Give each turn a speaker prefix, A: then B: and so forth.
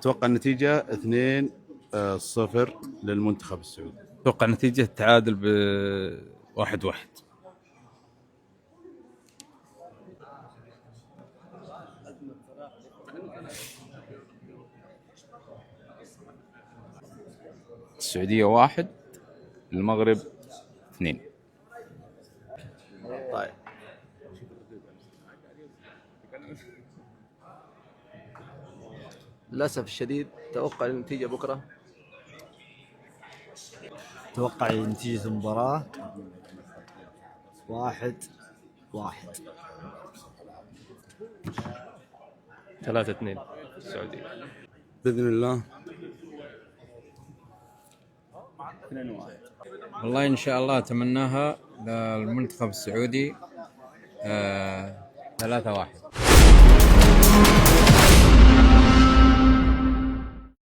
A: أتوقع النتيجة 2-0 للمنتخب السعودي.
B: أتوقع نتيجة تعادل ب1-1.
C: السعودية 1، المغرب 2.
D: طيب للأسف الشديد توقع النتيجة بكرة.
E: توقع نتيجة المباراة 1-1.
F: 3-2 السعودية
A: بإذن الله.
D: 2-1.
B: والله إن شاء الله أتمناها للمنتخب السعودي 3-1.